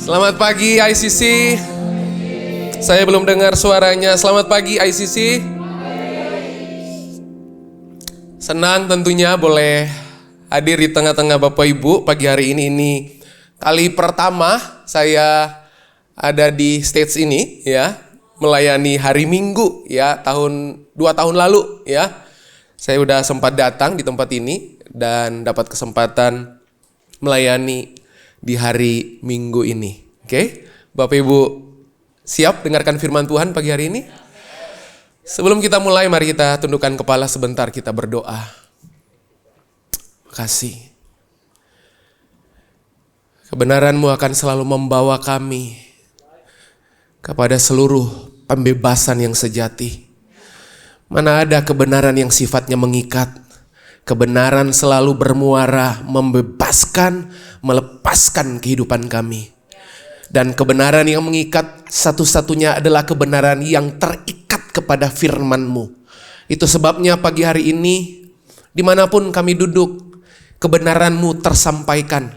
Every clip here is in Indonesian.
Selamat pagi ICC. Saya belum dengar suaranya. Selamat pagi ICC. Senang tentunya boleh hadir di tengah-tengah Bapak Ibu pagi hari ini. Ini kali pertama saya ada di stage ini ya, melayani hari Minggu ya, 2 tahun lalu ya. Saya udah sempat datang di tempat ini dan dapat kesempatan melayani di hari Minggu ini. Oke, Bapak Ibu siap dengarkan firman Tuhan pagi hari ini? Sebelum kita mulai, mari kita tundukkan kepala sebentar, kita berdoa. Kasih. Kebenaran-Mu akan selalu membawa kami kepada seluruh pembebasan yang sejati. Mana ada kebenaran yang sifatnya mengikat. Kebenaran selalu bermuara, membebaskan, melepaskan kehidupan kami. Dan kebenaran yang mengikat satu-satunya adalah kebenaran yang terikat kepada firman-Mu. Itu sebabnya pagi hari ini, dimanapun kami duduk, kebenaran-Mu tersampaikan.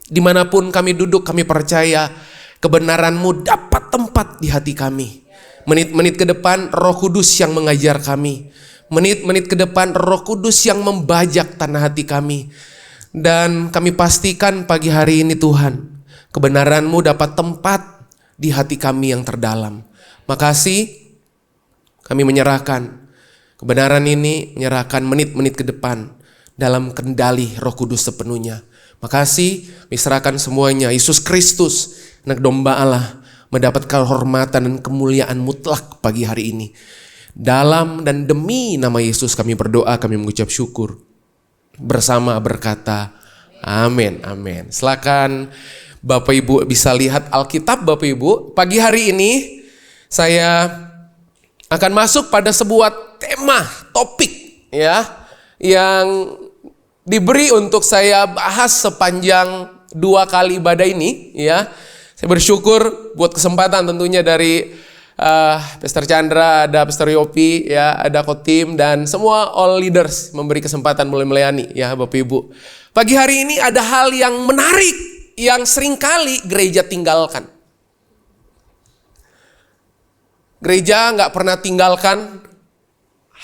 Dimanapun kami duduk, kami percaya kebenaran-Mu dapat tempat di hati kami. Menit-menit ke depan, Roh Kudus yang mengajar kami. Menit-menit ke depan, Roh Kudus yang membajak tanah hati kami. Dan kami pastikan pagi hari ini Tuhan, kebenaran-Mu dapat tempat di hati kami yang terdalam. Makasih, kami menyerahkan kebenaran ini, menyerahkan menit-menit ke depan dalam kendali Roh Kudus sepenuhnya. Makasih, diserahkan semuanya. Yesus Kristus, Anak Domba Allah, mendapat kehormatan dan kemuliaan mutlak pagi hari ini. Dalam dan demi nama Yesus kami berdoa, kami mengucap syukur. Bersama berkata, amin, amin. Silakan Bapak Ibu bisa lihat Alkitab Bapak Ibu. Pagi hari ini saya akan masuk pada sebuah tema, topik ya, yang diberi untuk saya bahas sepanjang 2 kali ibadah ini ya. Saya bersyukur buat kesempatan tentunya dari Pastor Chandra, ada Pastor Yopi ya, ada Kotim dan semua all leaders memberi kesempatan mulai melayani ya Bapak Ibu. Pagi hari ini ada hal yang menarik yang seringkali gereja tinggalkan. Gereja gak pernah tinggalkan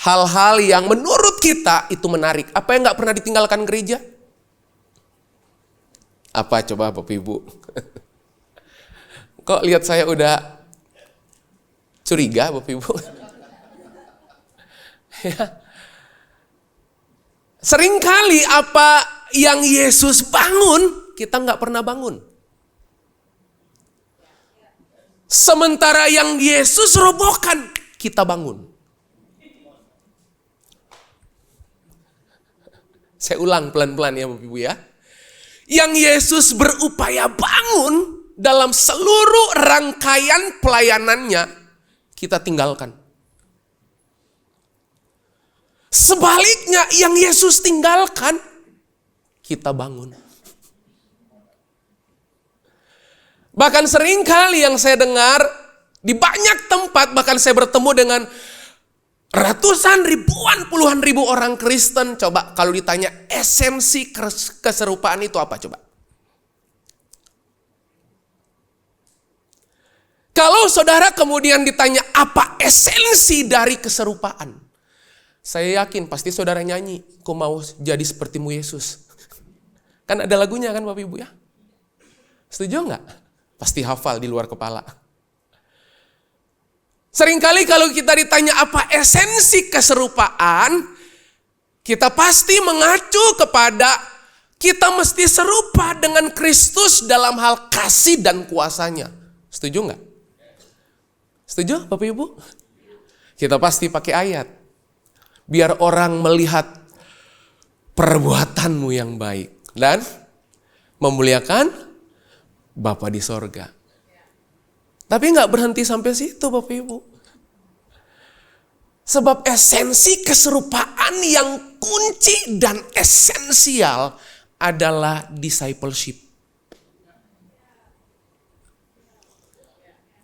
hal-hal yang menurut kita itu menarik. Apa yang gak pernah ditinggalkan gereja? Apa coba Bapak Ibu? Kok lihat saya udah curiga Bapak Ibu? Ya. Seringkali apa yang Yesus bangun, kita nggak pernah bangun. Sementara yang Yesus robohkan, kita bangun. Saya ulang pelan-pelan ya Bapak Ibu ya. Yang Yesus berupaya bangun dalam seluruh rangkaian pelayanannya, kita tinggalkan. Sebaliknya yang Yesus tinggalkan, kita bangun. Bahkan sering kali yang saya dengar di banyak tempat, bahkan saya bertemu dengan ratusan, ribuan, puluhan ribu orang Kristen. Coba kalau ditanya esensi keserupaan itu apa coba? Kalau saudara kemudian ditanya apa esensi dari keserupaan, saya yakin pasti saudara nyanyi, "Ku mau jadi sepertimu Yesus." Kan ada lagunya kan Bapak Ibu ya? Setuju enggak? Pasti hafal di luar kepala. Seringkali kalau kita ditanya apa esensi keserupaan, kita pasti mengacu kepada kita mesti serupa dengan Kristus dalam hal kasih dan kuasanya. Setuju enggak? Setuju Bapak Ibu? Kita pasti pakai ayat. Biar orang melihat perbuatanmu yang baik dan memuliakan Bapa di sorga. Tapi nggak berhenti sampai situ Bapak Ibu. Sebab esensi keserupaan yang kunci dan esensial adalah discipleship.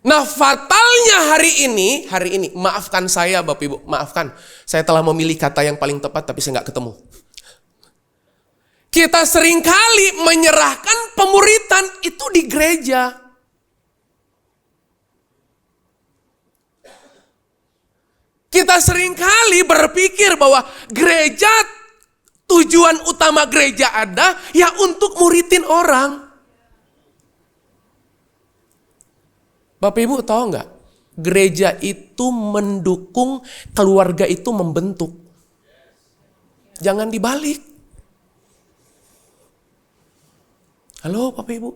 Nah fatalnya hari ini, maafkan saya Bapak Ibu, maafkan. Saya telah memilih kata yang paling tepat tapi saya nggak ketemu. Kita seringkali menyerahkan pemuritan itu di gereja. Kita seringkali berpikir bahwa gereja, tujuan utama gereja ada ya untuk muridin orang. Bapak Ibu tahu nggak? Gereja itu mendukung, keluarga itu membentuk. Jangan dibalik. Halo Bapak Ibu.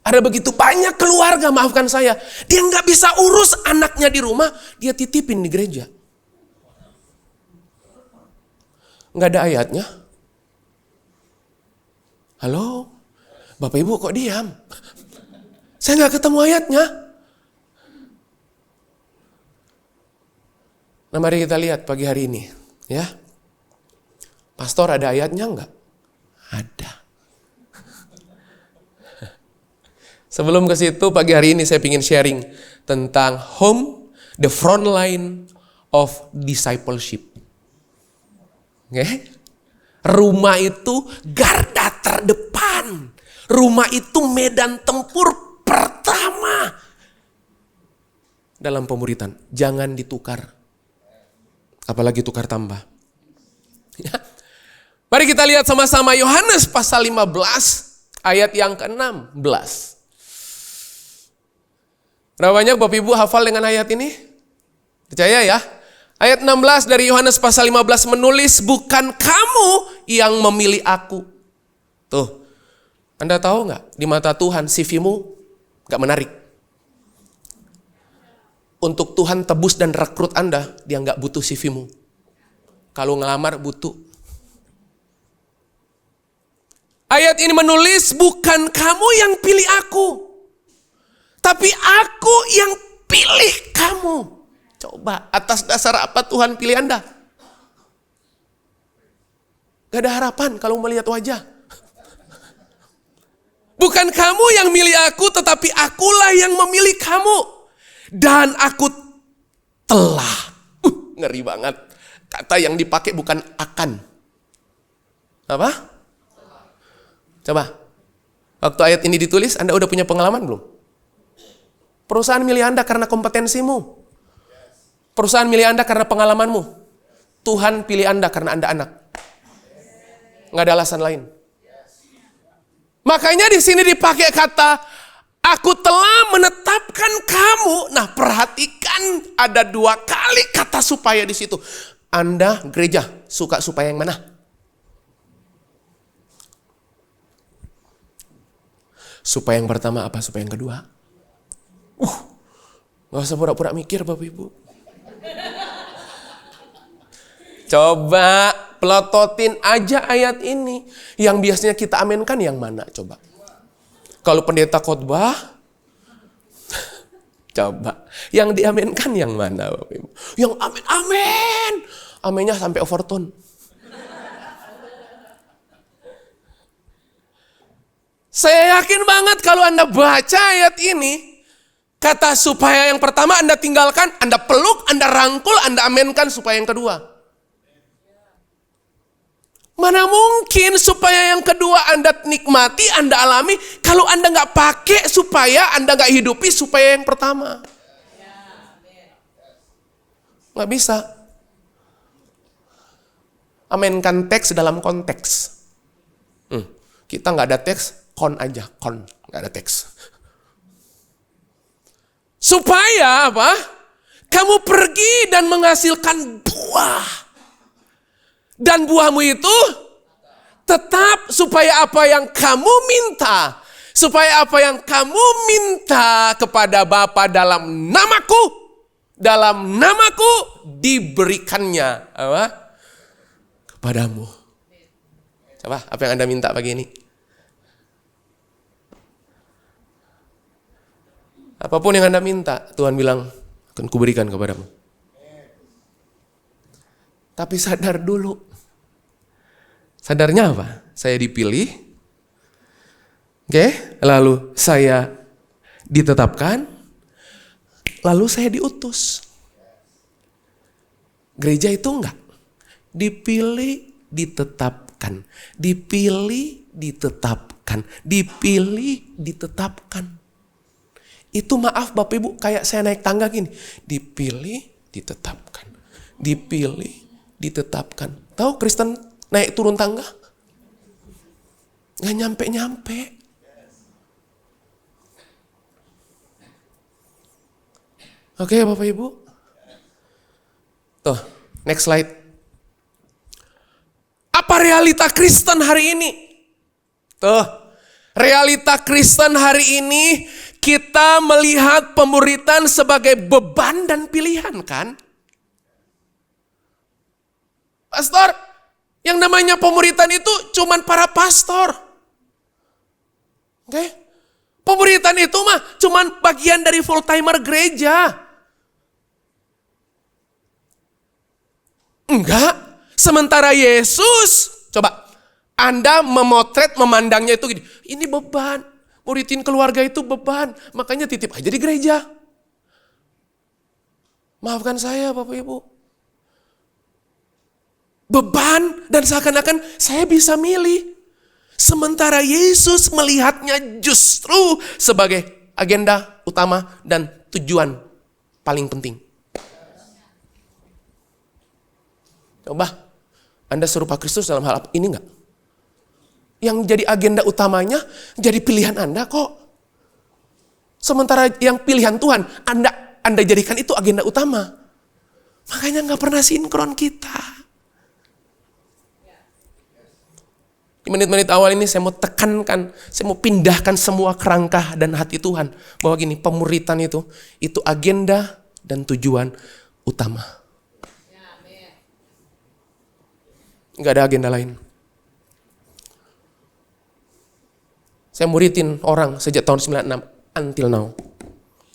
Ada begitu banyak keluarga, maafkan saya. Dia nggak bisa urus anaknya di rumah, dia titipin di gereja. Nggak ada ayatnya. Halo, Bapak Ibu kok diam? Saya nggak ketemu ayatnya. Nah mari kita lihat pagi hari ini. Ya, Pastor ada ayatnya nggak? Ada. Sebelum ke situ, pagi hari ini saya ingin sharing tentang home, the front line of discipleship. Oke? Rumah itu garda terdepan. Rumah itu medan tempur pertama dalam pemuritan. Jangan ditukar. Apalagi tukar tambah. Ya. Mari kita lihat sama-sama Yohanes pasal 15 ayat yang ke-16. Berapa banyak Bapak Ibu hafal dengan ayat ini? Percaya ya? Ayat 16 dari Yohanes pasal 15 menulis, bukan kamu yang memilih aku. Tuh, Anda tahu nggak? Di mata Tuhan CV-mu nggak menarik. Untuk Tuhan tebus dan rekrut Anda, dia nggak butuh CV-mu. Kalau ngelamar butuh. Ayat ini menulis, bukan kamu yang pilih aku, tapi aku yang pilih kamu. Coba, atas dasar apa Tuhan pilih Anda? Gak ada harapan kalau melihat wajah. Bukan kamu yang milih aku, tetapi akulah yang memilih kamu. Dan aku telah. Ngeri banget. Kata yang dipakai bukan akan. Apa? Coba. Waktu ayat ini ditulis, Anda udah punya pengalaman belum? Perusahaan milih Anda karena kompetensimu. Perusahaan milih Anda karena pengalamanmu. Tuhan pilih Anda karena Anda anak. Nggak ada alasan lain. Makanya di sini dipakai kata, aku telah menetapkan kamu. Nah, perhatikan ada 2 kali kata supaya di situ. Anda gereja suka supaya yang mana? Supaya yang pertama apa? Supaya yang kedua? Gak usah pura-pura mikir Bapak Ibu. Coba pelototin aja ayat ini. Yang biasanya kita aminkan yang mana? Coba. Kalau pendeta khotbah, coba. Yang diaminkan yang mana Bapak Ibu? Yang amin, amin. Aminnya sampai overtone. Saya yakin banget kalau Anda baca ayat ini, kata supaya yang pertama Anda tinggalkan, Anda peluk, Anda rangkul, Anda aminkan supaya yang kedua. Mana mungkin supaya yang kedua Anda nikmati, Anda alami, kalau Anda nggak pakai supaya, Anda nggak hidupi supaya yang pertama. Nggak bisa. Aminkan teks dalam konteks. Kita nggak ada teks, kon aja, kon. Nggak ada teks. Supaya apa? Kamu pergi dan menghasilkan buah. Dan buahmu itu tetap supaya apa yang kamu minta. Supaya apa yang kamu minta kepada Bapa dalam namaku. Dalam namaku diberikannya apa? Kepadamu. Coba, apa yang Anda minta pagi ini? Apapun yang Anda minta, Tuhan bilang, akan kuberikan kepadamu. Tapi sadar dulu. Sadarnya apa? Saya dipilih. Oke, lalu saya ditetapkan. Lalu saya diutus. Gereja itu enggak. Dipilih, ditetapkan. Dipilih, ditetapkan. Dipilih, ditetapkan. Itu maaf Bapak Ibu, kayak saya naik tangga gini. Dipilih, ditetapkan. Dipilih, ditetapkan. Tahu Kristen naik turun tangga? Gak nyampe-nyampe. Oke Bapak Ibu. Tuh, next slide. Apa realita Kristen hari ini? Tuh, realita Kristen hari ini, kita melihat pemuritan sebagai beban dan pilihan kan? Pastor, yang namanya pemuritan itu cuman para pastor. Oke? Pemuritan itu mah cuman bagian dari full timer gereja. Enggak. Sementara Yesus, coba Anda memotret, memandangnya itu gini, ini beban. Muridin keluarga itu beban, makanya titip aja di gereja. Maafkan saya Bapak Ibu. Beban dan seakan-akan saya bisa milih. Sementara Yesus melihatnya justru sebagai agenda utama dan tujuan paling penting. Coba, Anda serupa Kristus dalam hal ini enggak? Yang jadi agenda utamanya, jadi pilihan Anda kok. Sementara yang pilihan Tuhan, Anda jadikan itu agenda utama. Makanya enggak pernah sinkron kita. Di menit-menit awal ini saya mau tekankan, saya mau pindahkan semua kerangka dan hati Tuhan. Bahwa gini, pemuritan itu agenda dan tujuan utama. Nggak ada agenda lain. Saya muridin orang sejak tahun 96 until now.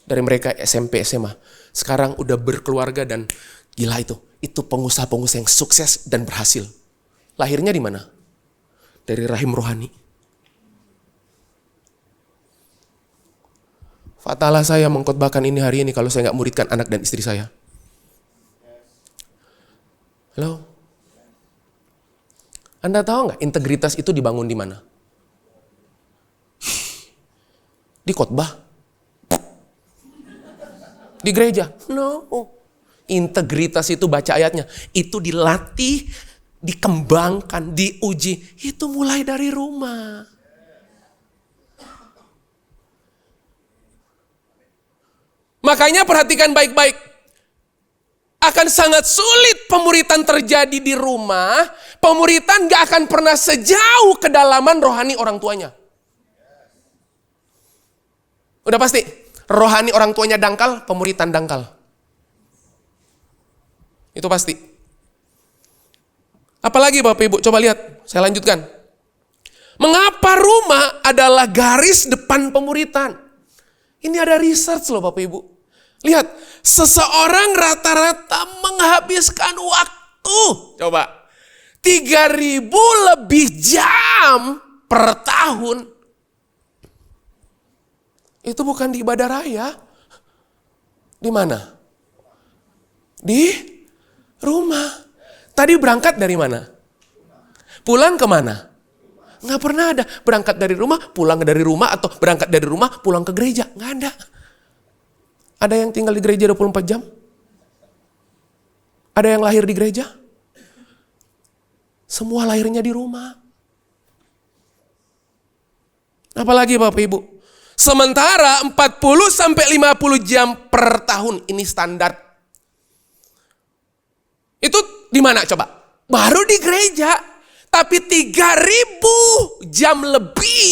Dari mereka SMP, SMA. Sekarang udah berkeluarga dan gila itu. Itu pengusaha-pengusaha yang sukses dan berhasil. Lahirnya di mana? Dari rahim rohani. Fatalah saya mengkhotbahkan ini hari ini kalau saya nggak muridkan anak dan istri saya. Halo? Anda tahu nggak integritas itu dibangun di mana? Di khotbah? Di gereja? No. Integritas itu baca ayatnya. Itu dilatih, dikembangkan, diuji. Itu mulai dari rumah. Makanya perhatikan baik-baik. Akan sangat sulit pemuritan terjadi di rumah. Pemuritan gak akan pernah sejauh kedalaman rohani orang tuanya. Udah pasti, rohani orang tuanya dangkal, pemuritan dangkal. Itu pasti. Apalagi Bapak Ibu, coba lihat, saya lanjutkan. Mengapa rumah adalah garis depan pemuritan? Ini ada research loh Bapak Ibu. Lihat, seseorang rata-rata menghabiskan waktu. Coba, 3.000 lebih jam per tahun. Itu bukan di ibadah raya. Di mana? Di rumah. Tadi berangkat dari mana? Pulang kemana? Nggak pernah ada. Berangkat dari rumah, pulang dari rumah, atau berangkat dari rumah, pulang ke gereja. Nggak ada. Ada yang tinggal di gereja 24 jam? Ada yang lahir di gereja? Semua lahirnya di rumah. Apalagi Bapak Ibu? Sementara 40-50 jam per tahun, ini standar. Itu di mana coba? Baru di gereja. Tapi 3.000 jam lebih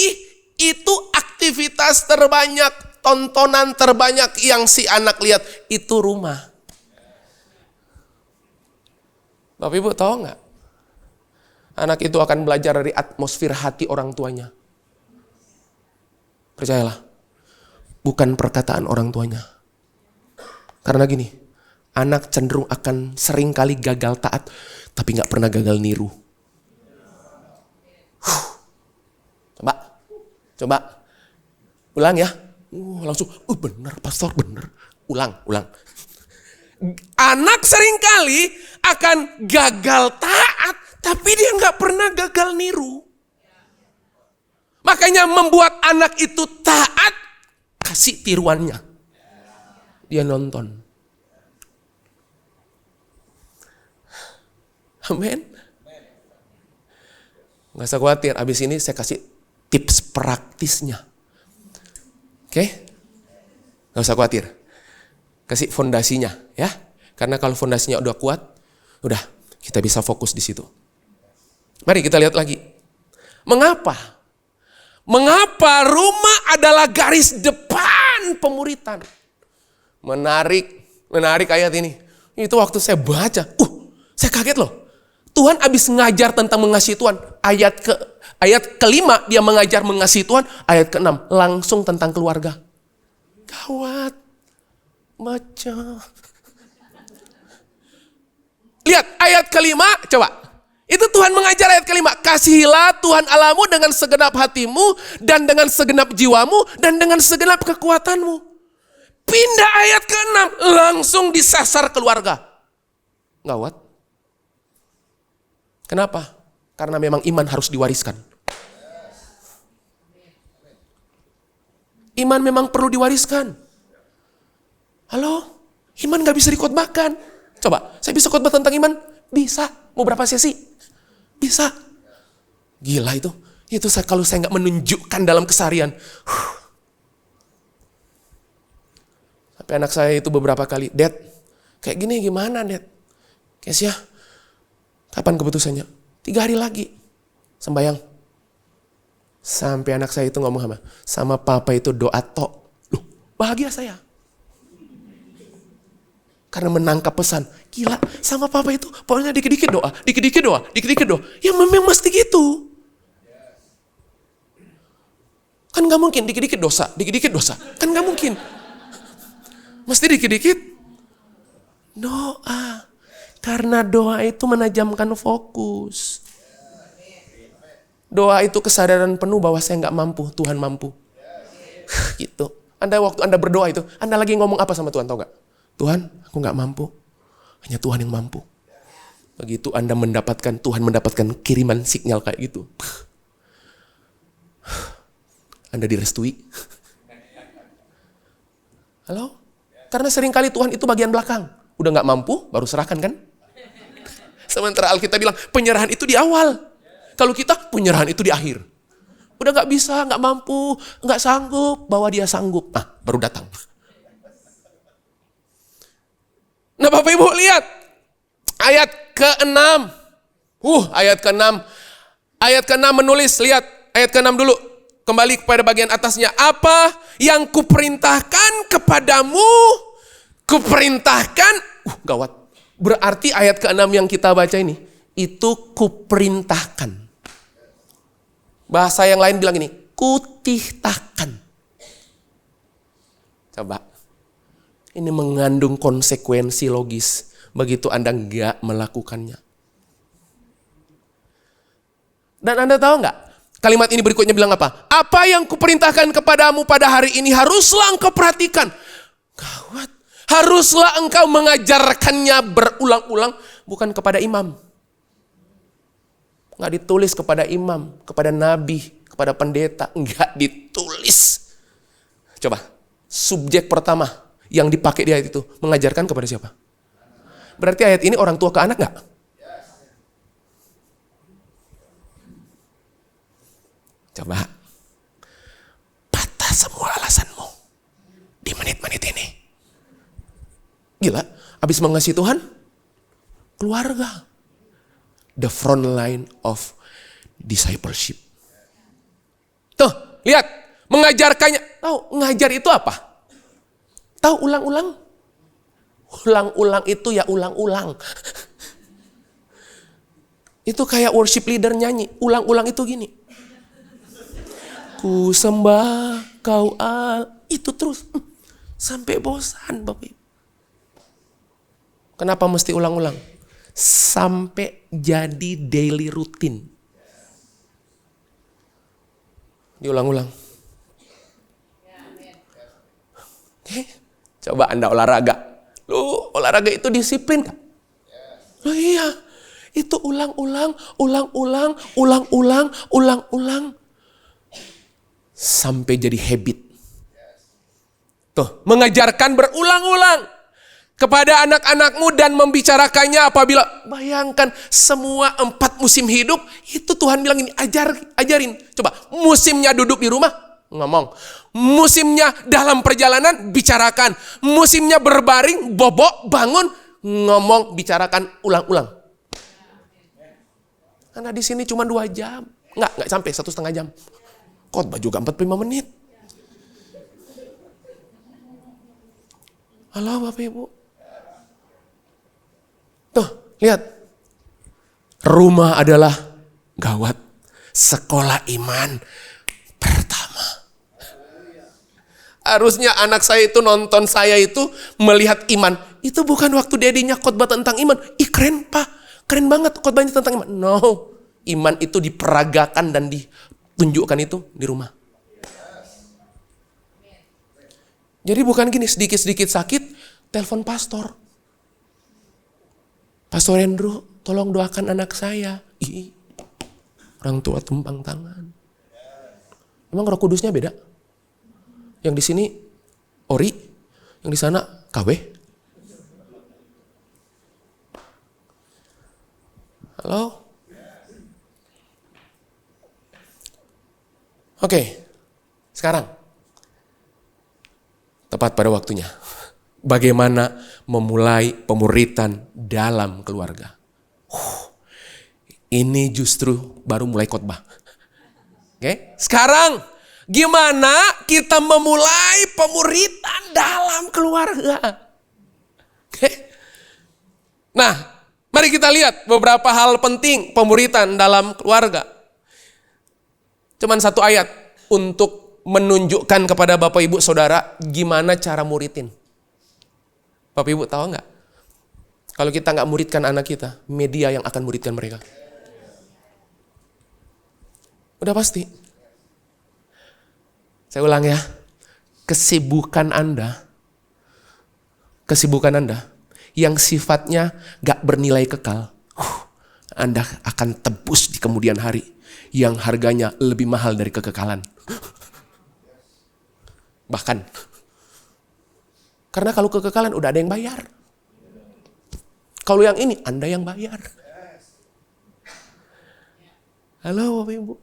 itu aktivitas terbanyak, tontonan terbanyak yang si anak lihat itu rumah. Bapak Ibu tahu nggak? Anak itu akan belajar dari atmosfer hati orang tuanya. Percayalah. bukan perkataan orang tuanya. Karena gini, anak cenderung akan sering kali gagal taat, tapi gak pernah gagal niru. Coba. Ulang ya. Langsung, bener pastor, bener. Ulang. Anak seringkali akan gagal taat, tapi dia gak pernah gagal niru. Makanya membuat anak itu taat, kasih tiruannya. Dia nonton. Amin. Gak usah khawatir, abis ini saya kasih tips praktisnya. Oke? Gak usah khawatir. Kasih fondasinya ya. Karena kalau fondasinya udah kuat, udah kita bisa fokus di situ. Mari kita lihat lagi. Mengapa rumah adalah garis depan pemuritan? Menarik ayat ini. Itu waktu saya baca, saya kaget loh. Tuhan habis ngajar tentang mengasihi Tuhan. Ayat kelima dia mengajar mengasihi Tuhan. Ayat keenam langsung tentang keluarga. Gawat. Baca. Lihat ayat kelima, coba. Itu Tuhan mengajar ayat kelima. Kasihilah Tuhan Allahmu dengan segenap hatimu, dan dengan segenap jiwamu, dan dengan segenap kekuatanmu. Pindah ayat ke-6, langsung disasar keluarga. Gawat. Kenapa? Karena memang iman harus diwariskan. Iman memang perlu diwariskan. Halo? Iman gak bisa dikhotbahkan. Coba, saya bisa khotbah tentang iman? Bisa. Mau berapa sesi? Bisa. Gila itu. Itu kalau saya gak menunjukkan dalam keseharian. Sampai anak saya itu beberapa kali, Dad, kayak gini gimana Dad? Kesia, kapan keputusannya? 3 hari lagi. Sembayang. Sampai anak saya itu ngomong sama papa itu doa tok. Loh, bahagia saya. Karena menangkap pesan. Gila, sama papa itu pokoknya dikit-dikit doa. Ya memang mesti gitu. Kan gak mungkin dikit-dikit dosa. Kan gak mungkin. Mesti dikit-dikit doa. Karena doa itu menajamkan fokus. Doa itu kesadaran penuh bahwa saya gak mampu, Tuhan mampu. Gitu. Waktu Anda berdoa itu, Anda lagi ngomong apa sama Tuhan, tahu gak? Tuhan, aku gak mampu. Hanya Tuhan yang mampu. Begitu Anda Tuhan mendapatkan kiriman sinyal kayak gitu. Anda direstui. Halo? Karena seringkali Tuhan itu bagian belakang. Udah gak mampu, baru serahkan kan? Sementara Alkitab bilang, penyerahan itu di awal. Kalau kita, penyerahan itu di akhir. Udah gak bisa, gak mampu, gak sanggup, bahwa dia sanggup. Nah, baru datang. Nah Bapak Ibu lihat. Ayat ke-6. Ayat ke-6. Ayat ke-6 menulis, lihat. Ayat ke-6 dulu. Kembali kepada bagian atasnya. Apa yang kuperintahkan kepadamu, kuperintahkan. Gawat. Berarti ayat ke-6 yang kita baca ini, itu kuperintahkan. Bahasa yang lain bilang ini, kutihtahkan. Coba. Ini mengandung konsekuensi logis. Begitu Anda nggak melakukannya. Dan Anda tahu nggak? Kalimat ini berikutnya bilang apa? Apa yang kuperintahkan kepadamu pada hari ini haruslah engkau perhatikan. Gawat. Haruslah engkau mengajarkannya berulang-ulang. Bukan kepada imam. Nggak ditulis kepada imam, kepada nabi, kepada pendeta. Nggak ditulis. Coba. Subjek pertama yang dipakai di ayat itu. Mengajarkan kepada siapa? Berarti ayat ini orang tua ke anak nggak? Coba. Patah semua alasanmu. Di menit-menit ini. Gila. Habis mengasihi Tuhan. Keluarga. The front line of discipleship. Tuh, lihat. Mengajarkannya. Tahu, ngajar itu apa? Tahu ulang-ulang? Ulang-ulang itu ya ulang-ulang. Itu kayak worship leader nyanyi. Ulang-ulang itu gini. Ku sembah kau Itu terus. Sampai bosan Bapak Ibu. Kenapa mesti ulang-ulang? Sampai jadi daily rutin. Diulang-ulang. Oke, coba Anda olahraga. Lu olahraga itu disiplin kan? Loh iya, itu ulang-ulang, sampai jadi habit. Tuh, mengajarkan berulang-ulang kepada anak-anakmu dan membicarakannya apabila, bayangkan semua 4 musim hidup, itu Tuhan bilang ini, ajarin. Coba, musimnya duduk di rumah, ngomong. Musimnya dalam perjalanan, bicarakan. Musimnya berbaring, bobok, bangun, ngomong, bicarakan, ulang-ulang. Karena di sini cuma 2 jam. Enggak sampai 1,5 jam. Khotbah juga 45 menit. Halo Bapak Ibu. Tuh, lihat. Rumah adalah gawat. Sekolah iman pertama. Harusnya anak saya itu nonton saya itu melihat iman. Itu bukan waktu dedinya khotbah tentang iman. Ih keren Pak, keren banget khotbahnya tentang iman. No, iman itu diperagakan dan ditunjukkan itu di rumah. Jadi bukan gini, sedikit-sedikit sakit, telepon pastor. Pastor Andrew, tolong doakan anak saya. Ih, orang tua tumpang tangan. Emang Roh Kudusnya beda? Yang di sini ori, yang di sana KW. Halo? Oke, sekarang tepat pada waktunya. Bagaimana memulai pemuritan dalam keluarga. Ini justru baru mulai khotbah. Oke, sekarang gimana kita memulai pemuritan dalam keluarga? Oke. Nah, mari kita lihat beberapa hal penting pemuritan dalam keluarga. Cuman 1 ayat untuk menunjukkan kepada Bapak Ibu Saudara gimana cara muridin. Bapak Ibu tahu nggak? Kalau kita nggak muridkan anak kita, media yang akan muridkan mereka. Udah pasti. Saya ulang ya. Kesibukan Anda yang sifatnya nggak bernilai kekal, Anda akan tebus di kemudian hari yang harganya lebih mahal dari kekekalan. Bahkan karena kalau kekekalan udah ada yang bayar. Kalau yang ini Anda yang bayar. Halo Bapak Ibu.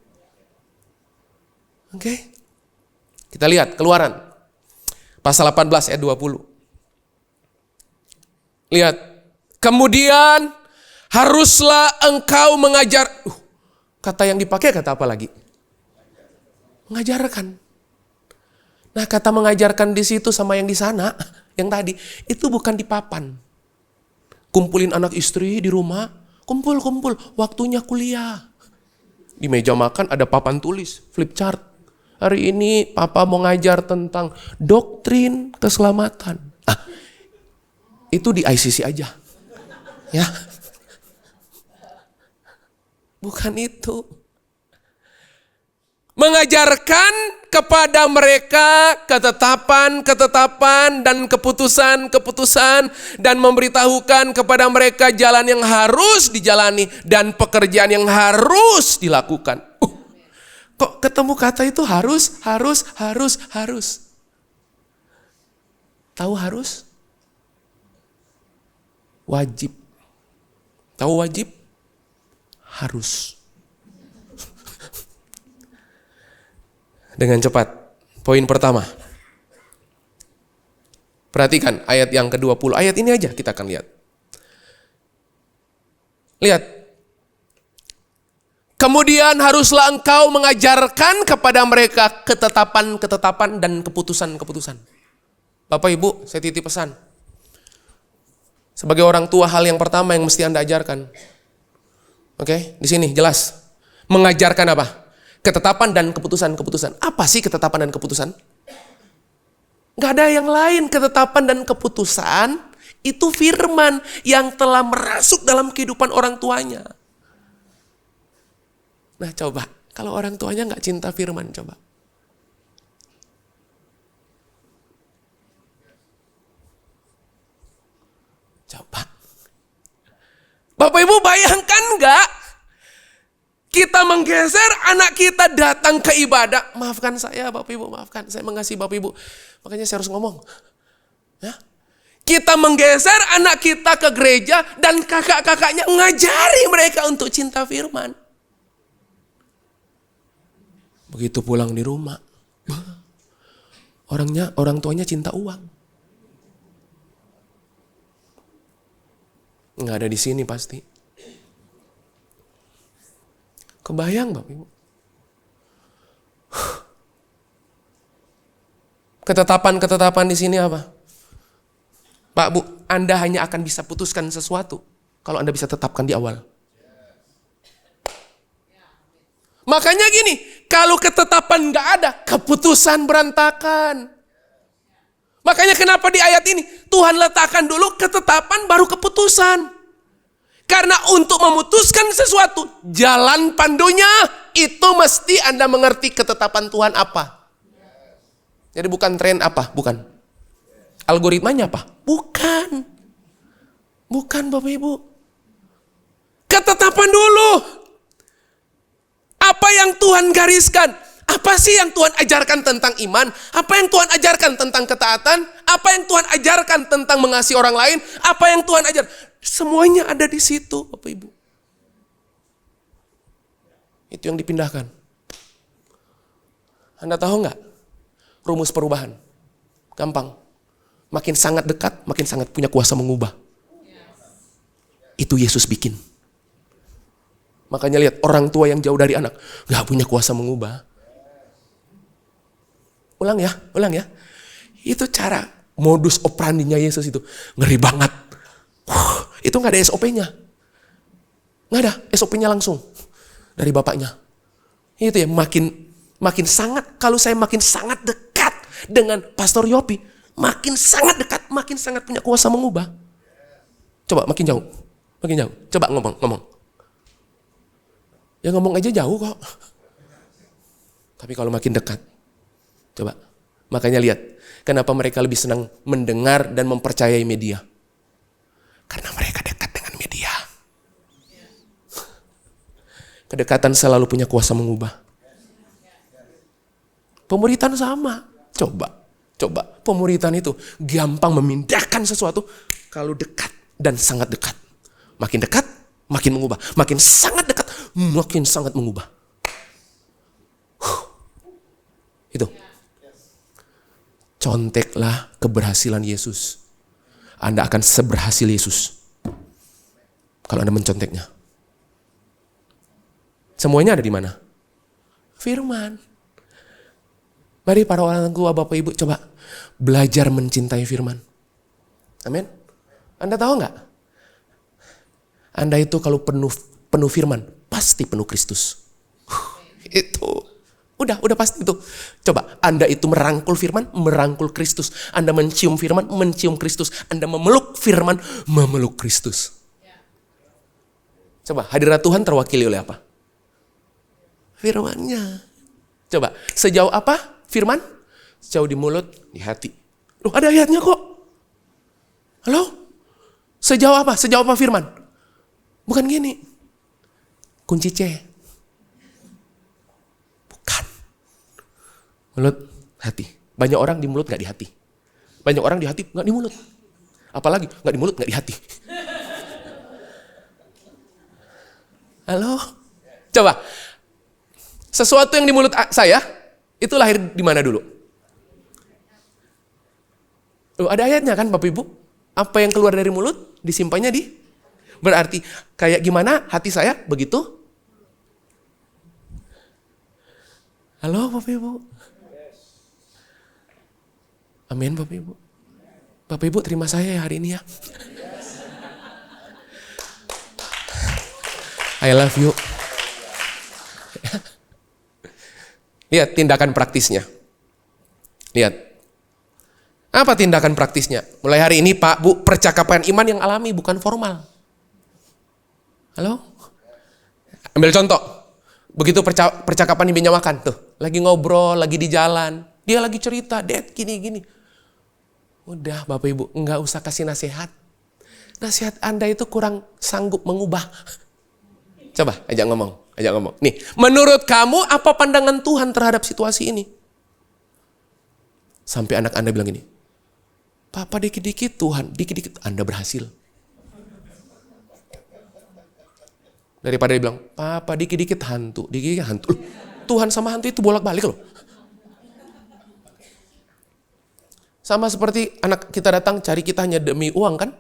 Oke. Kita lihat Keluaran pasal 18 ayat 20. Lihat. Kemudian haruslah engkau mengajar. Kata yang dipakai kata apa lagi? Mengajarkan. Nah, kata mengajarkan di situ sama yang di sana, yang tadi, itu bukan di papan. Kumpulin anak istri di rumah, kumpul, waktunya kuliah. Di meja makan ada papan tulis, flip chart. Hari ini papa mau ngajar tentang doktrin keselamatan. Itu di ICC aja. Ya. Bukan itu. Mengajarkan kepada mereka ketetapan dan keputusan dan memberitahukan kepada mereka jalan yang harus dijalani dan pekerjaan yang harus dilakukan. Kok ketemu kata itu harus? Tahu harus? Wajib. Tahu wajib? Harus. Dengan cepat. Poin pertama. Perhatikan ayat yang ke-20. Ayat ini aja kita akan lihat. Lihat. Kemudian haruslah engkau mengajarkan kepada mereka ketetapan-ketetapan dan keputusan-keputusan. Bapak Ibu, saya titip pesan. Sebagai orang tua, hal yang pertama yang mesti Anda ajarkan. Oke, di sini jelas. Mengajarkan apa? Ketetapan dan keputusan-keputusan. Apa sih ketetapan dan keputusan? Gak ada yang lain. Ketetapan dan keputusan itu firman yang telah merasuk dalam kehidupan orang tuanya. Nah coba, kalau orang tuanya gak cinta firman, coba. Coba. Bapak Ibu bayangkan gak? Kita menggeser anak kita datang ke ibadah. Maafkan saya Bapak Ibu, maafkan. Saya mengasihi Bapak Ibu. Makanya saya harus ngomong. Ya? Kita menggeser anak kita ke gereja dan kakak-kakaknya ngajari mereka untuk cinta firman. Begitu pulang di rumah, orang tuanya cinta uang. Nggak ada di sini pasti. Kebayang Bapak Ibu. Ketetapan-ketetapan di sini apa? Pak Bu, Anda hanya akan bisa putuskan sesuatu kalau Anda bisa tetapkan di awal. Makanya gini, kalau ketetapan nggak ada, keputusan berantakan. Makanya kenapa di ayat ini Tuhan letakkan dulu ketetapan baru keputusan. Karena untuk memutuskan sesuatu, jalan pandunya itu mesti Anda mengerti ketetapan Tuhan apa. Jadi bukan tren apa, bukan. Algoritmanya apa? Bukan. Bukan Bapak Ibu. Ketetapan dulu. Apa yang Tuhan gariskan? Apa sih yang Tuhan ajarkan tentang iman? Apa yang Tuhan ajarkan tentang ketaatan? Apa yang Tuhan ajarkan tentang mengasihi orang lain? Apa yang Tuhan ajar? Semuanya ada di situ, Bapak Ibu. Itu yang dipindahkan. Anda tahu nggak? Rumus perubahan. Gampang. Makin sangat dekat, makin sangat punya kuasa mengubah. Itu Yesus bikin. Makanya lihat, orang tua yang jauh dari anak nggak punya kuasa mengubah. Ulang ya. Itu cara modus operandinya Yesus itu. Ngeri banget. Itu nggak ada SOP-nya. Nggak ada SOP-nya langsung dari bapaknya. Itu ya, makin sangat, kalau saya makin sangat dekat dengan Pastor Yopi, makin sangat dekat, makin sangat punya kuasa mengubah. Coba makin jauh. Coba ngomong. Ya ngomong aja jauh kok. Tapi kalau makin dekat, coba. Makanya lihat, kenapa mereka lebih senang mendengar dan mempercayai media. Karena mereka dekat dengan media. Kedekatan selalu punya kuasa mengubah. Pemuritan sama. Coba. Pemuritan itu gampang memindahkan sesuatu kalau dekat dan sangat dekat. Makin dekat, makin mengubah. Makin sangat dekat, makin sangat mengubah. Itu. Conteklah keberhasilan Yesus. Anda akan seberhasil Yesus kalau Anda menconteknya. Semuanya ada di mana? Firman. Mari para orang tua, Bapak Ibu, coba belajar mencintai firman. Amin. Anda tahu nggak? Anda itu kalau penuh firman, pasti penuh Kristus. Itu. Udah pasti itu. Coba, Anda itu merangkul firman, merangkul Kristus. Anda mencium firman, mencium Kristus. Anda memeluk firman, memeluk Kristus. Coba, hadirat Tuhan terwakili oleh apa? Firman-Nya. Coba, sejauh apa firman? Sejauh di mulut, di hati. Loh, ada ayatnya kok. Halo? Sejauh apa? Sejauh apa firman? Bukan gini. Kunci C. Mulut, hati. Banyak orang di mulut gak di hati. Banyak orang di hati gak di mulut. Apalagi gak di mulut gak di hati. Halo? Coba. Sesuatu yang di mulut saya, itu lahir di mana dulu? Ada ayatnya kan Bapak Ibu? Apa yang keluar dari mulut, disimpannya di? Berarti kayak gimana hati saya, begitu? Halo Bapak Ibu? Amin Bapak Ibu. Bapak Ibu terima saya ya hari ini ya. I love you. Lihat tindakan praktisnya. Lihat. Apa tindakan praktisnya? Mulai hari ini Pak, Bu, percakapan iman yang alami, bukan formal. Halo? Ambil contoh. Begitu percakapan di meja makan, tuh. Lagi ngobrol, lagi di jalan. Dia lagi cerita, Dad, gini-gini. Udah Bapak Ibu, enggak usah kasih nasihat. Nasihat Anda itu kurang sanggup mengubah. Coba, ajak ngomong. Nih, menurut kamu apa pandangan Tuhan terhadap situasi ini? Sampai anak Anda bilang gini, Papa dikit-dikit Tuhan, dikit-dikit Anda berhasil. Daripada dia bilang, Papa dikit-dikit hantu, dikit-dikit hantu. Loh, Tuhan sama hantu itu bolak-balik loh. Sama seperti anak kita datang cari kita hanya demi uang kan?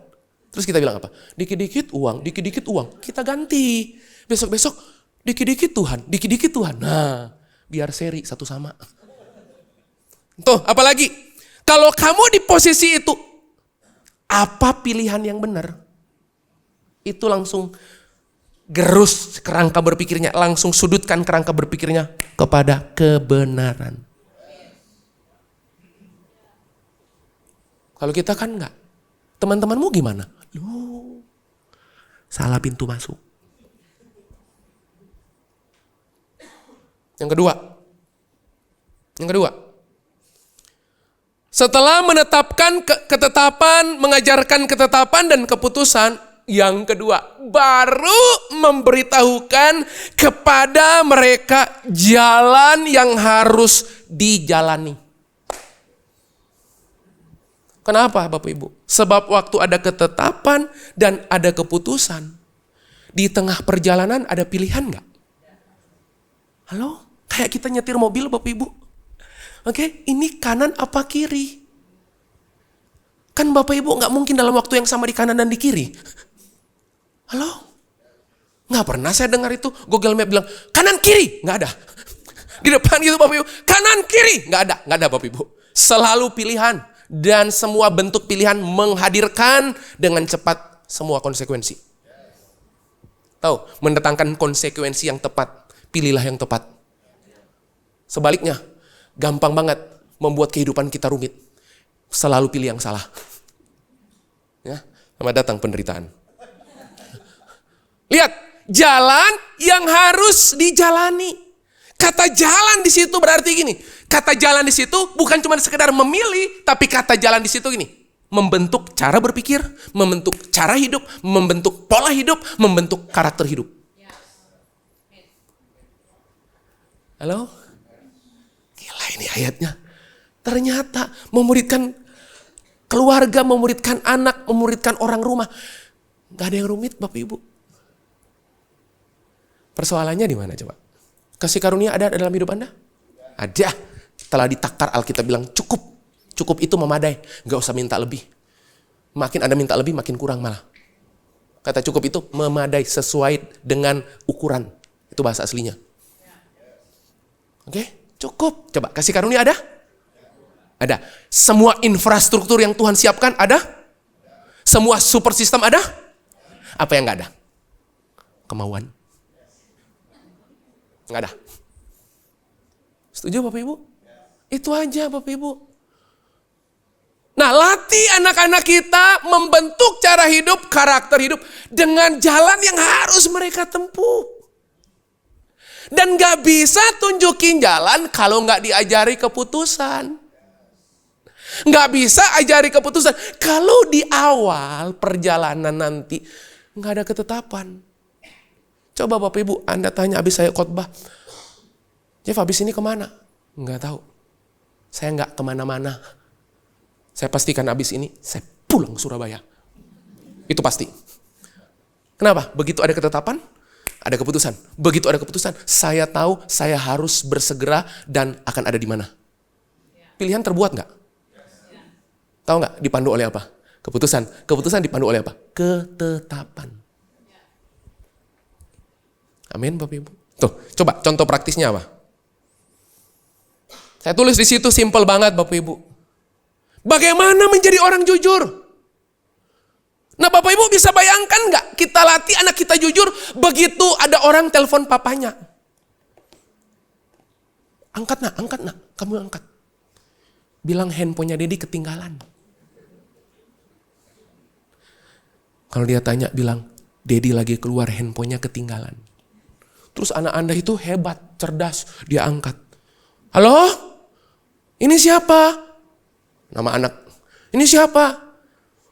Terus kita bilang apa? Dikit-dikit uang, dikit-dikit uang. Kita ganti. Besok-besok, dikit-dikit Tuhan, dikit-dikit Tuhan. Nah, biar seri satu sama. Tuh, apalagi? Kalau kamu di posisi itu, apa pilihan yang benar? Itu langsung gerus kerangka berpikirnya, langsung sudutkan kerangka berpikirnya kepada kebenaran. Kalau kita kan enggak. Teman-temanmu gimana? Loh, salah pintu masuk. Yang kedua. Setelah menetapkan ketetapan, mengajarkan ketetapan dan keputusan, yang kedua, baru memberitahukan kepada mereka jalan yang harus dijalani. Kenapa Bapak Ibu? Sebab waktu ada ketetapan dan ada keputusan, di tengah perjalanan ada pilihan nggak? Halo? Kayak kita nyetir mobil Bapak Ibu. Oke, ini kanan apa kiri? Kan Bapak Ibu nggak mungkin dalam waktu yang sama di kanan dan di kiri. Halo? Nggak pernah saya dengar itu. Google Map bilang, kanan kiri. Nggak ada. Di depan gitu Bapak Ibu, kanan kiri. Nggak ada Bapak Ibu. Selalu pilihan. Dan semua bentuk pilihan menghadirkan dengan cepat semua konsekuensi. Tahu, mendatangkan konsekuensi yang tepat. Pilihlah yang tepat. Sebaliknya, gampang banget membuat kehidupan kita rumit. Selalu pilih yang salah. Ya, selamat datang penderitaan. Lihat, jalan yang harus dijalani. Kata jalan di situ berarti gini. Kata jalan di situ bukan cuma sekedar memilih, tapi kata jalan di situ gini. Membentuk cara berpikir, membentuk cara hidup, membentuk pola hidup, membentuk karakter hidup. Halo? Gila ini ayatnya. Ternyata memuridkan keluarga, memuridkan anak, memuridkan orang rumah. Gak ada yang rumit Bapak Ibu. Persoalannya di mana coba? Kasih karunia ada dalam hidup Anda? Ada. Telah ditakar Alkitab bilang cukup. Cukup itu memadai. Gak usah minta lebih. Makin Anda minta lebih makin kurang malah. Kata cukup itu memadai sesuai dengan ukuran. Itu bahasa aslinya. Oke, cukup. Coba kasih karunia ada? Ada. Semua infrastruktur yang Tuhan siapkan ada? Semua super sistem ada? Apa yang gak ada? Kemauan. Nggak ada. Setuju Bapak Ibu? Itu aja Bapak Ibu. Nah, latih anak-anak kita membentuk cara hidup, karakter hidup dengan jalan yang harus mereka tempuh. Dan gak bisa tunjukin jalan kalau gak diajari keputusan. Gak bisa ajari keputusan kalau di awal perjalanan nanti gak ada ketetapan. Coba Bapak Ibu, Anda tanya habis saya khotbah, Jeff habis ini kemana? Enggak tahu. Saya enggak kemana-mana. Saya pastikan habis ini, saya pulang ke Surabaya. Itu pasti. Kenapa? Begitu ada ketetapan, ada keputusan. Begitu ada keputusan, saya tahu saya harus bersegera dan akan ada di mana. Pilihan terbuat enggak? Tahu enggak dipandu oleh apa? Keputusan. Keputusan dipandu oleh apa? Ketetapan. Amin Bapak Ibu. Tuh, coba contoh praktisnya apa? Saya tulis di situ simple banget Bapak Ibu. Bagaimana menjadi orang jujur? Nah Bapak Ibu bisa bayangkan nggak? Kita latih anak kita jujur, begitu ada orang telepon papanya. Angkat nak, kamu angkat. bilang handphonenya Dedi ketinggalan. Kalau dia tanya bilang, Dedi lagi keluar handphonenya ketinggalan. Terus anak Anda itu hebat, cerdas, dia angkat. Halo? Ini siapa? Nama anak. Ini siapa?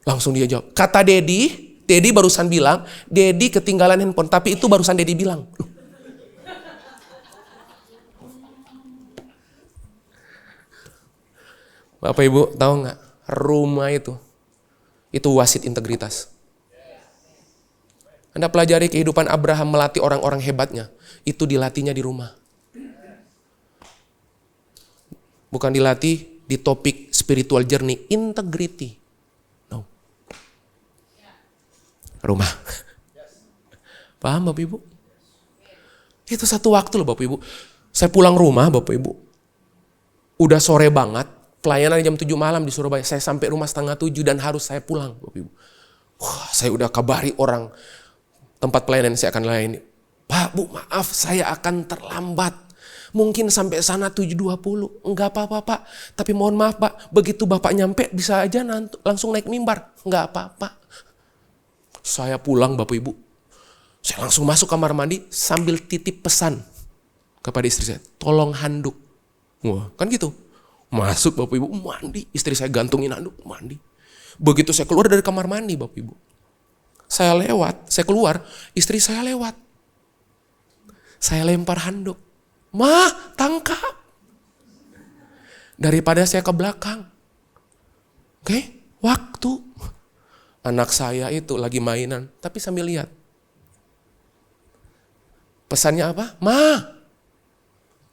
Langsung dia jawab. Kata Dedi barusan bilang, Dedi ketinggalan handphone. Tapi itu barusan Dedi bilang. Bapak Ibu tahu nggak? Rumah itu wasit integritas. Anda pelajari kehidupan Abraham melatih orang-orang hebatnya. Itu dilatihnya di rumah. Bukan dilatih di topik spiritual journey, integrity. No. Rumah. Paham Bapak Ibu? Itu satu waktu loh Bapak Ibu. Saya pulang rumah Bapak Ibu. Udah sore banget. Pelayanan jam 7 malam di Surabaya. Saya sampai rumah 6:30 dan harus saya pulang Bapak Ibu. Wah, saya udah kabari orang tempat pelayanan yang saya akan layani. Pak, Bu, maaf saya akan terlambat. Mungkin sampai sana 7:20. Enggak apa-apa Pak. Tapi mohon maaf Pak, begitu Bapak nyampe bisa aja langsung naik mimbar. Enggak apa-apa. Saya pulang Bapak Ibu. Saya langsung masuk kamar mandi sambil titip pesan kepada istri saya. Tolong handuk. Wah, kan gitu. Masuk Bapak Ibu, mandi. Istri saya gantungin handuk, mandi. Begitu saya keluar dari kamar mandi Bapak Ibu. Saya keluar, istri saya lewat. Saya lempar handuk. Ma, tangkap. Daripada saya ke belakang. Oke, waktu. Anak saya itu lagi mainan, tapi sambil lihat. Pesannya apa? Ma,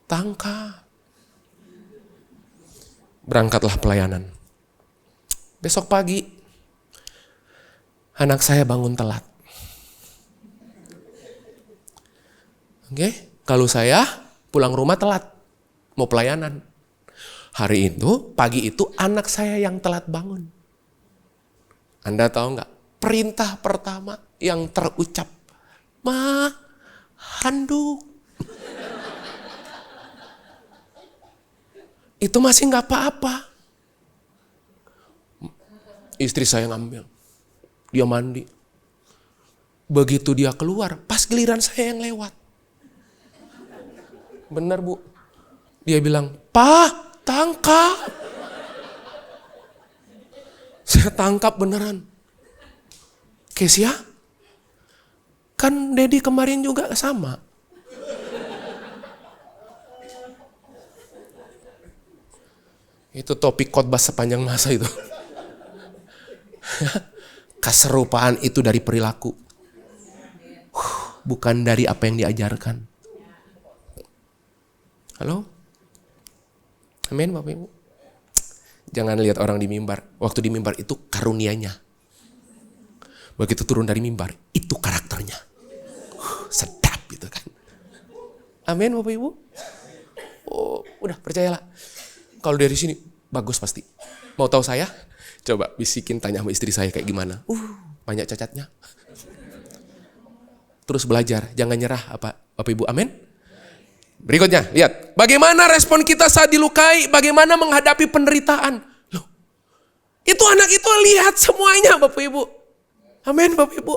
tangkap. Berangkatlah pelayanan. Besok pagi, anak saya bangun telat. Oke, kalau saya pulang rumah telat, mau pelayanan. Hari itu, pagi itu anak saya yang telat bangun. Anda tahu nggak? Perintah pertama yang terucap, Ma, handuk. Itu masih nggak apa-apa. Istri saya ngambil. Dia mandi. Begitu dia keluar, pas giliran saya yang lewat. Benar Bu. Dia bilang, "Pa, tangkap." Saya tangkap beneran. Kesia, kan Dedi kemarin juga sama. Itu topik khotbah sepanjang masa itu. Keserupaan itu dari perilaku. Bukan dari apa yang diajarkan. Halo? Amin Bapak Ibu. Jangan lihat orang di mimbar. Waktu di mimbar itu karunianya. Begitu turun dari mimbar, itu karakternya. Sedap gitu kan. Amin Bapak Ibu. Oh, udah percayalah. Kalau dari sini, bagus pasti. Mau tahu saya? Coba bisikin tanya sama istri saya kayak gimana. Banyak cacatnya. Terus belajar, jangan nyerah apa Bapak Ibu, amin? Berikutnya, lihat. Bagaimana respon kita saat dilukai, bagaimana menghadapi penderitaan. Loh, itu anak itu lihat semuanya Bapak Ibu. Amin Bapak Ibu.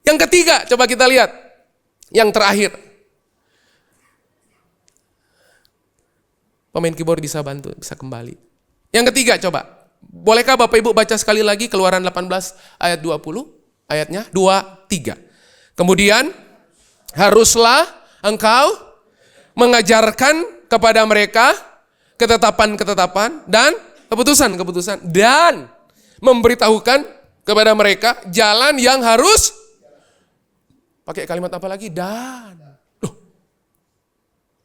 Yang ketiga, coba kita lihat. Yang terakhir. Pemain keyboard bisa bantu, bisa kembali. Yang ketiga coba. Bolehkah Bapak Ibu baca sekali lagi Keluaran 18 ayat 20? Ayatnya 2, 3. Kemudian, haruslah engkau mengajarkan kepada mereka ketetapan-ketetapan dan keputusan-keputusan. Dan memberitahukan kepada mereka jalan yang harus. Pakai kalimat apa lagi? Dan. Loh,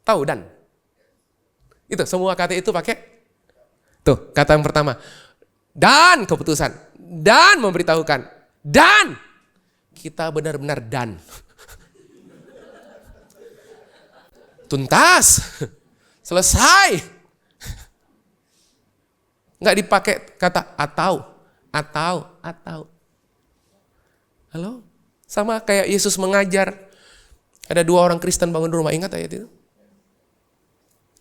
tahu dan? Itu semua kata itu pakai. Tuh, kata yang pertama. Dan keputusan. Dan memberitahukan. Dan. Kita benar-benar dan. Tuntas. Selesai. Nggak dipakai kata atau. Halo? Sama kayak Yesus mengajar. Ada 2 orang Kristen bangun rumah. Ingat ayat itu?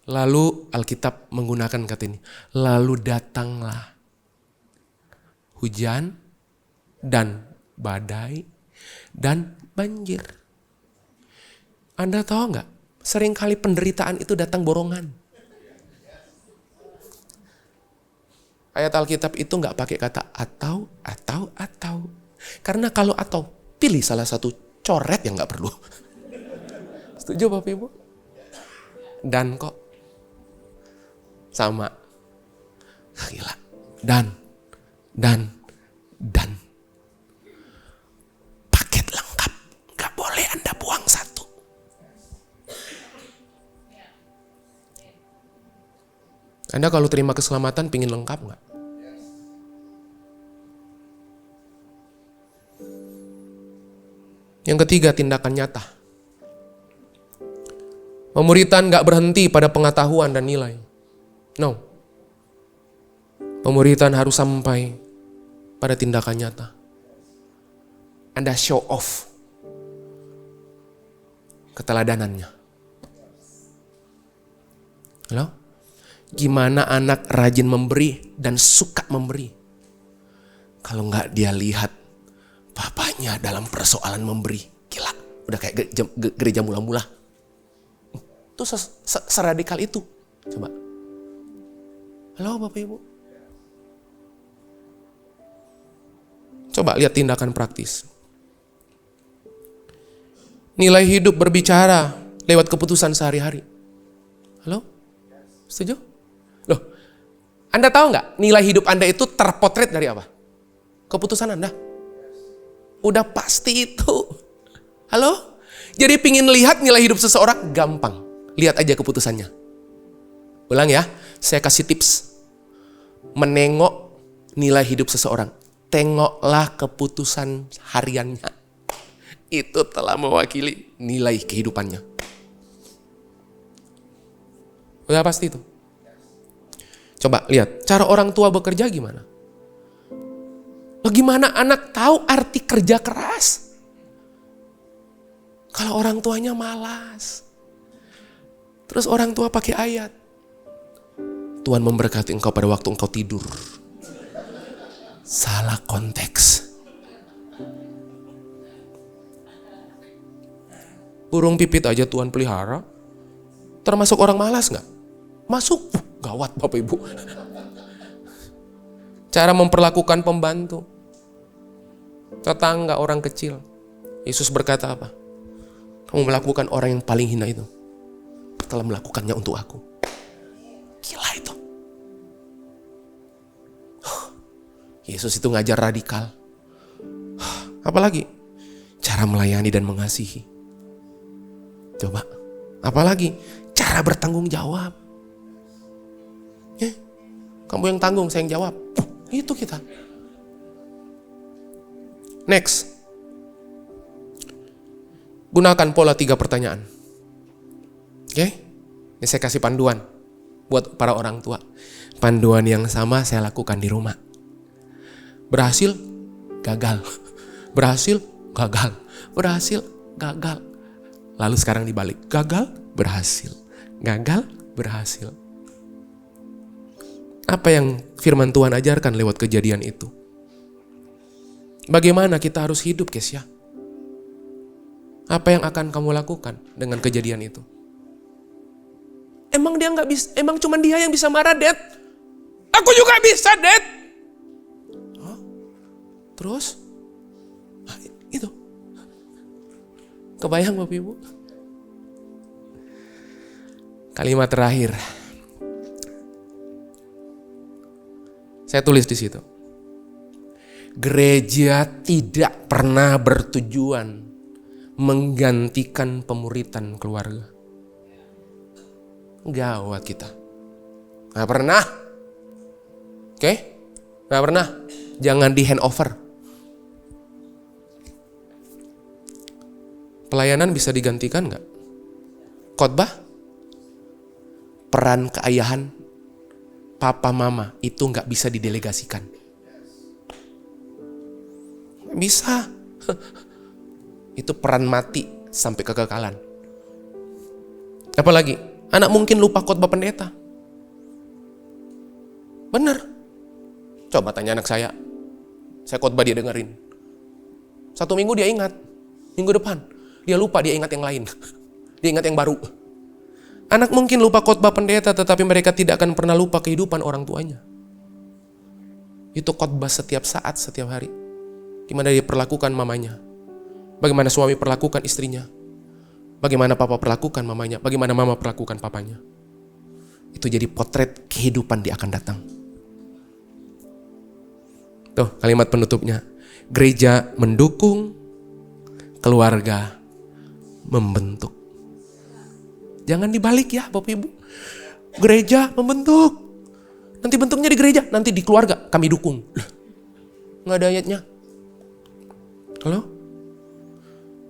Lalu Alkitab menggunakan kata ini. Lalu datanglah hujan dan badai dan banjir. Anda tahu nggak? Seringkali penderitaan itu datang borongan. Ayat Alkitab itu nggak pakai kata atau. Karena kalau atau, pilih salah satu, coret yang nggak perlu. Setuju Bapak Ibu? Dan kok sama. Gila. Dan. Paket lengkap. Nggak boleh Anda buang satu. Anda kalau terima keselamatan pingin lengkap nggak? Yang ketiga, tindakan nyata. Pemuritan gak berhenti pada pengetahuan dan nilai. No. Pemuritan harus sampai pada tindakan nyata. Anda show off keteladanannya. Halo? Gimana anak rajin memberi dan suka memberi? Kalau gak dia lihat papanya dalam persoalan memberi. Gila, udah kayak gereja mula-mula. Itu seradikal itu. Coba. Halo Bapak Ibu. Coba lihat tindakan praktis. Nilai hidup berbicara lewat keputusan sehari-hari. Halo? Setuju? Loh, Anda tahu nggak nilai hidup Anda itu terpotret dari apa? Keputusan Anda. Udah pasti itu. Halo? Jadi pingin lihat nilai hidup seseorang gampang. Lihat aja keputusannya. Ulang ya, saya kasih tips. Menengok nilai hidup seseorang. Tengoklah keputusan hariannya. Itu telah mewakili nilai kehidupannya. Udah pasti itu. Coba lihat, cara orang tua bekerja gimana? Bagaimana anak tahu arti kerja keras? Kalau orang tuanya malas. Terus orang tua pakai ayat. Tuhan memberkati engkau pada waktu engkau tidur. Salah konteks. Burung pipit aja Tuhan pelihara. Termasuk orang malas gak? Masuk. Gawat Bapak Ibu. Cara memperlakukan pembantu. Tetangga, orang kecil. Yesus berkata apa? Kamu melakukan orang yang paling hina itu. Telah melakukannya untuk aku. Gila itu. Yesus itu ngajar radikal. Apalagi? Cara melayani dan mengasihi. Coba. Apalagi? Cara bertanggung jawab. Kamu yang tanggung, saya yang jawab. Itu kita. Next. Gunakan pola 3 pertanyaan. Oke? Ini saya kasih panduan buat para orang tua. Panduan yang sama saya lakukan di rumah. Berhasil, gagal. Berhasil, gagal. Berhasil, gagal. Lalu sekarang dibalik. Gagal, berhasil. Gagal, berhasil. Apa yang firman Tuhan ajarkan lewat kejadian itu? Bagaimana kita harus hidup, Kesya? Apa yang akan kamu lakukan dengan kejadian itu? Emang dia nggak bisa? Emang cuma dia yang bisa marah, Dad? Aku juga bisa, Dad. Huh? Terus? Nah, itu. Kebayang Bapak Ibu? Kalimat terakhir. Saya tulis di situ. Gereja tidak pernah bertujuan menggantikan pemuritan keluarga. Gawat kita. Gak pernah. Oke? Gak pernah. Jangan di handover. Pelayanan bisa digantikan gak? Khotbah? Peran keayahan papa mama itu gak bisa didelegasikan. Bisa. Itu peran mati sampai kekekalan. Apalagi Anak mungkin lupa khotbah pendeta. Benar. Coba tanya anak saya khotbah dia dengerin. 1 minggu dia ingat, minggu depan dia lupa, dia ingat yang lain. Dia ingat yang baru. Anak mungkin lupa khotbah pendeta, tetapi mereka tidak akan pernah lupa kehidupan orang tuanya. Itu khotbah setiap saat, setiap hari. Gimana dia perlakukan mamanya, bagaimana suami perlakukan istrinya, bagaimana papa perlakukan mamanya, bagaimana mama perlakukan papanya. Itu jadi potret kehidupan dia akan datang. Tuh kalimat penutupnya. Gereja mendukung, keluarga membentuk. Jangan dibalik ya Bapak Ibu. Gereja membentuk. Nanti bentuknya di gereja, nanti di keluarga kami dukung. Nggak ada ayatnya. Halo?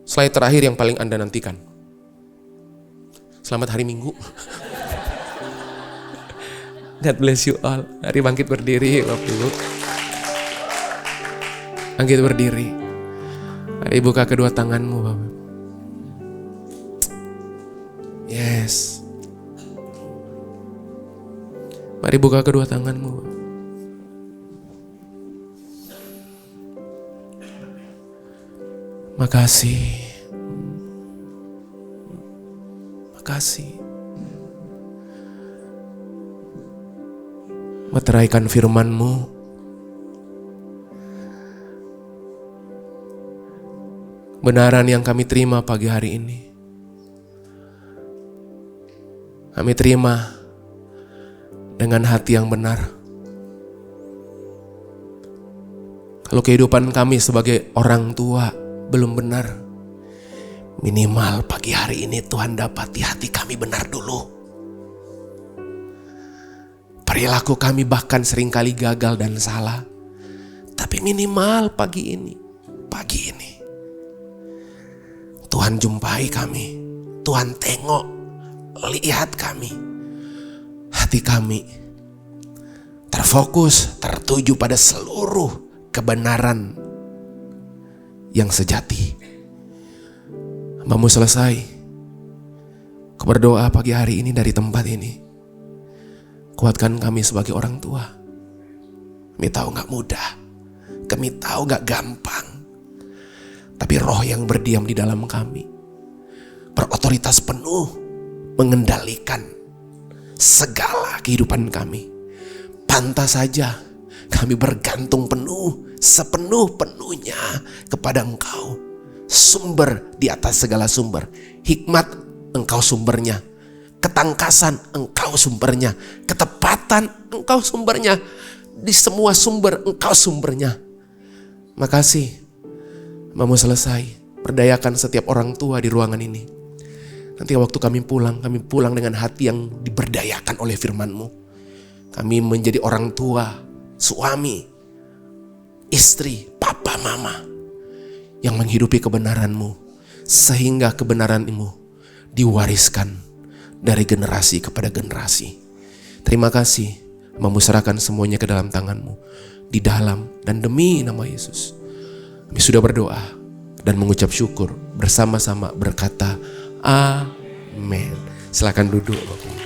Slide terakhir yang paling Anda nantikan. Selamat hari Minggu. God bless you all. Mari bangkit berdiri Bapak Ibu. Bangkit berdiri. Mari buka kedua tanganmu Bapak. Yes. Mari buka kedua tanganmu. Makasih. Makasih. Meteraikan firman-Mu. Kebenaran yang kami terima pagi hari ini. Kami terima dengan hati yang benar. Kalau kehidupan kami sebagai orang tua belum benar, minimal pagi hari ini Tuhan dapati hati kami benar dulu. Perilaku kami bahkan seringkali gagal dan salah. Tapi minimal pagi ini Tuhan jumpai kami, Tuhan tengok, lihat kami. Hati kami terfokus, tertuju pada seluruh kebenaran yang sejati. Hambamu selesai. Aku berdoa pagi hari ini dari tempat ini. Kuatkan kami sebagai orang tua. Kami tahu gak mudah, kami tahu gak gampang. Tapi roh yang berdiam di dalam kami berotoritas penuh mengendalikan segala kehidupan kami. Pantas saja kami bergantung penuh, sepenuh-penuhnya kepada Engkau. Sumber di atas segala sumber. Hikmat Engkau sumbernya. Ketangkasan Engkau sumbernya. Ketepatan Engkau sumbernya. Di semua sumber Engkau sumbernya. Makasih. Mau selesai. Berdayakan setiap orang tua di ruangan ini. Nanti waktu kami pulang dengan hati yang diberdayakan oleh firman-Mu. Kami menjadi orang tua, suami, istri, papa, mama yang menghidupi kebenaran-Mu, sehingga kebenaran-Mu diwariskan dari generasi kepada generasi. Terima kasih, memusrahkan semuanya ke dalam tangan-Mu, di dalam dan demi nama Yesus. Kami sudah berdoa dan mengucap syukur bersama-sama berkata, Amin. Silakan duduk Bapak.